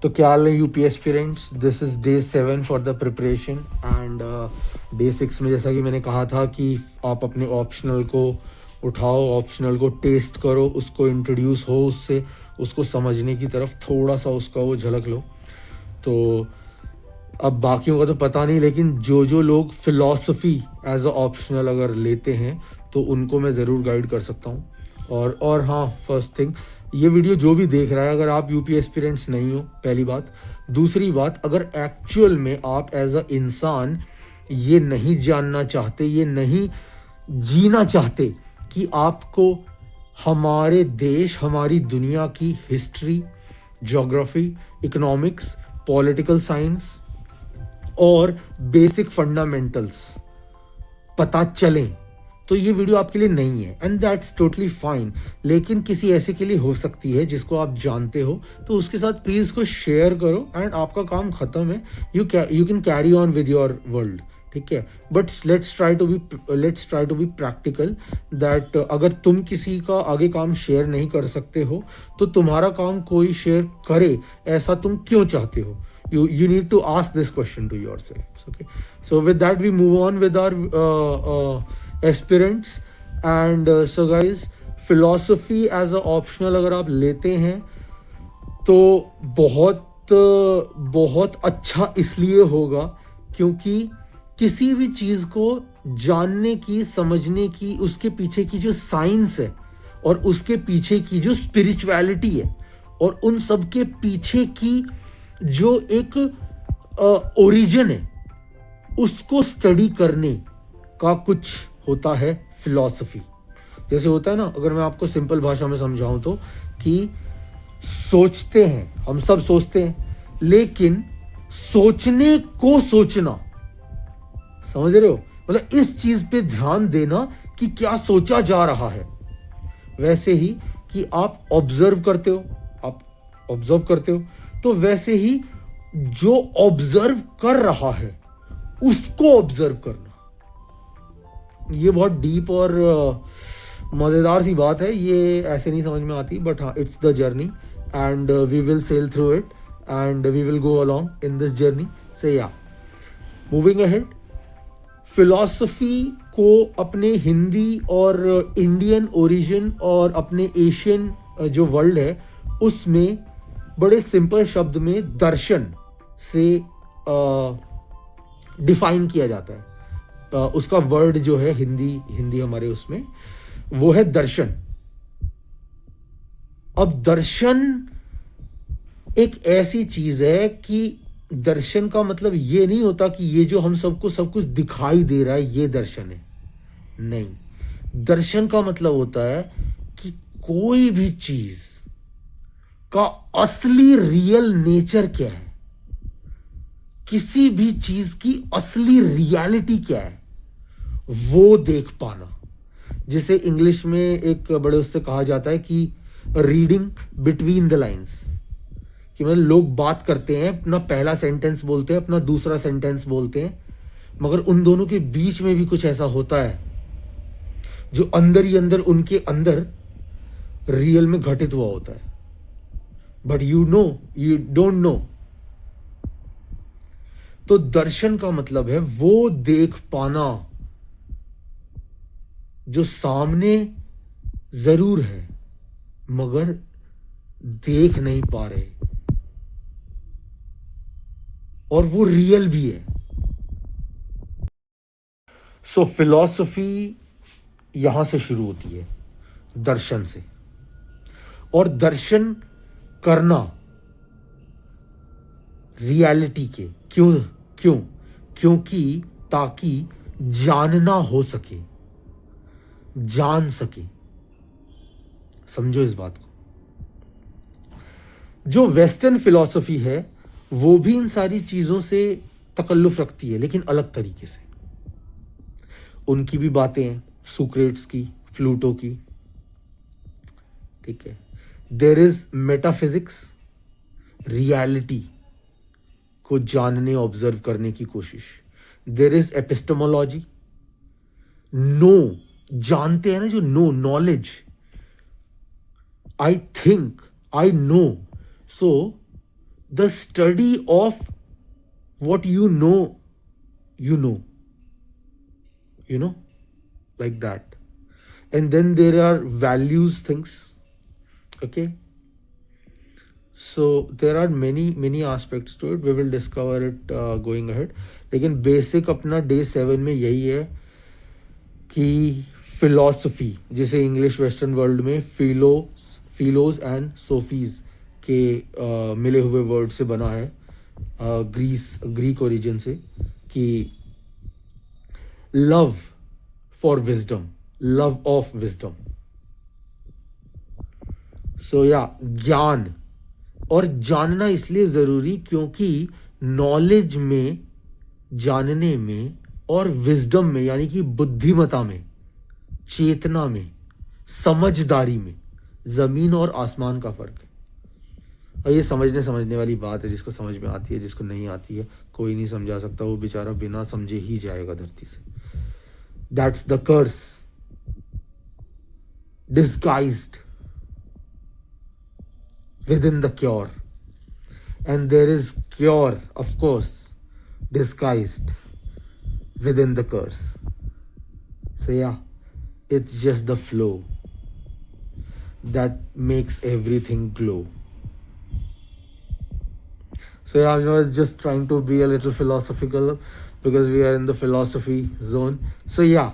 तो क्या हाल है UP aspirants, this is day 7 for the preparation and day 6 में जैसा कि मैंने कहा था कि आप अपने ऑप्शनल को उठाओ, ऑप्शनल को टेस्ट करो, उसको इंट्रोड्यूस हो उससे, उसको समझने की तरफ थोड़ा सा उसका वो झलक लो। तो अब बाकियों का तो पता नहीं, लेकिन जो लोग फ़िलॉसफ़ी एज अ ऑप्शनल अगर लेते हैं तो उनको मैं ज़रूर गाइड कर सकता हूँ। और हाँ, फर्स्ट थिंग, ये वीडियो जो भी देख रहा है, अगर आप यूपी एस्पिरेंट्स नहीं हो, पहली बात। दूसरी बात, अगर एक्चुअल में आप एज अ इंसान ये नहीं जानना चाहते, ये नहीं जीना चाहते कि आपको हमारे देश, हमारी दुनिया की history, geography, economics, political science और बेसिक फंडामेंटल्स पता चलें, तो ये वीडियो आपके लिए नहीं है एंड दैट्स टोटली फाइन। लेकिन किसी ऐसे के लिए हो सकती है जिसको आप जानते हो, तो उसके साथ प्लीज़ इसको शेयर करो एंड आपका काम खत्म है। You can carry on with your world, ठीक है। But let's try to be practical that अगर तुम किसी का आगे काम शेयर नहीं कर सकते हो तो तुम्हारा काम कोई शेयर करे, ऐसा तुम क्यों चाहते हो? You need to ask this question to yourself. Okay, so with that we move on with our aspirants and so guys, philosophy as a optional अगर आप लेते हैं तो बहुत अच्छा इसलिए होगा क्योंकि किसी भी चीज़ को जानने की, समझने की, उसके पीछे की जो साइंस है और उसके पीछे की जो स्पिरिचुअलिटी है और उन सब के पीछे की जो एक ओरिजिन है, उसको स्टडी करने का कुछ होता है फिलॉसफी। जैसे होता है ना, अगर मैं आपको सिंपल भाषा में समझाऊं तो, कि सोचते हैं, हम सब सोचते हैं, लेकिन सोचने को सोचना, समझ रहे हो? मतलब इस चीज पे ध्यान देना कि क्या सोचा जा रहा है। वैसे ही कि आप ऑब्जर्व करते हो, तो वैसे ही जो ऑब्जर्व कर रहा है उसको ऑब्जर्व करना। ये बहुत डीप और मजेदार सी बात है, ये ऐसे नहीं समझ में आती, बट हाँ, it's the journey and we will sail through it and we will go along in this journey से। या मूविंग अहेड, फिलॉसफी को अपने हिंदी और इंडियन ओरिजिन और अपने एशियन जो वर्ल्ड है उसमें बड़े सिंपल शब्द में दर्शन से डिफाइन किया जाता है। उसका वर्ड जो है हिंदी हमारे उसमें वो है दर्शन। अब दर्शन एक ऐसी चीज है कि दर्शन का मतलब ये नहीं होता कि ये जो हम सबको सब कुछ दिखाई दे रहा है ये दर्शन है, नहीं। दर्शन का मतलब होता है कि कोई भी चीज का असली रियल नेचर क्या है, किसी भी चीज की असली रियलिटी क्या है, वो देख पाना। जिसे इंग्लिश में एक बड़े उससे कहा जाता है कि रीडिंग बिटवीन द लाइंस। कि मतलब लोग बात करते हैं, अपना पहला सेंटेंस बोलते हैं, अपना दूसरा सेंटेंस बोलते हैं, मगर उन दोनों के बीच में भी कुछ ऐसा होता है जो अंदर ही अंदर उनके अंदर रियल में घटित हुआ होता है, बट यू डोंट नो। तो दर्शन का मतलब है वो देख पाना जो सामने जरूर है मगर देख नहीं पा रहे, और वो रियल भी है। सो फिलॉसफी यहां से शुरू होती है, दर्शन से। और दर्शन करना रियलिटी के, क्योंकि ताकि जानना हो सके, जान सके। समझो इस बात को। जो वेस्टर्न फिलॉसफी है वो भी इन सारी चीजों से तकल्लुफ रखती है, लेकिन अलग तरीके से। उनकी भी बातें हैं, सुक्रेट्स की, प्लूटो की, ठीक है। देयर इज मेटाफिजिक्स, रियलिटी को जानने, ऑब्जर्व करने की कोशिश। देयर इज एपिस्टेमोलॉजी, नो, जानते हैं ना, जो knowledge, I think, I know, so the study of what you know, like that. And then there are values things. Okay, so there are many aspects to it. We will discover it going ahead. लेकिन basic अपना day 7 में यही है कि philosophy, जिसे English western world में फिलोज and Sophie's के मिले हुए वर्ड से बना है, ग्रीक ओरिजिन से, कि love for wisdom, love of wisdom. So या ज्ञान, और जानना इसलिए ज़रूरी क्योंकि नॉलेज में, जानने में, और विजडम में यानी कि बुद्धिमता में, चेतना में, समझदारी में ज़मीन और आसमान का फ़र्क है. और ये समझने वाली बात है. जिसको समझ में आती है, जिसको नहीं आती है, कोई नहीं समझा सकता. वो बेचारा बिना समझे ही जाएगा धरती से. That's the curse disguised within the cure, and there is cure, of course, disguised within the curse. So yeah, it's just the flow that makes everything glow. So yeah, I was just trying to be a little philosophical because we are in the philosophy zone. So yeah,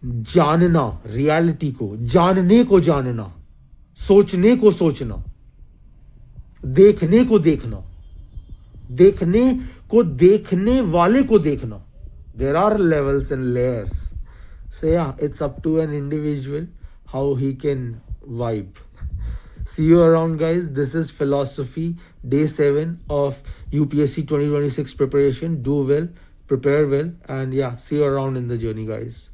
जानना, reality को जानने को जानना, सोचने को सोचना, देखने को देखना, देखने को देखने वाले को देखना. There are levels and layers. So yeah, it's up to an individual how he can vibe. See you around, guys. This is philosophy day 7 of UPSC 2026 preparation. Do well, prepare well, and yeah, see you around in the journey, guys.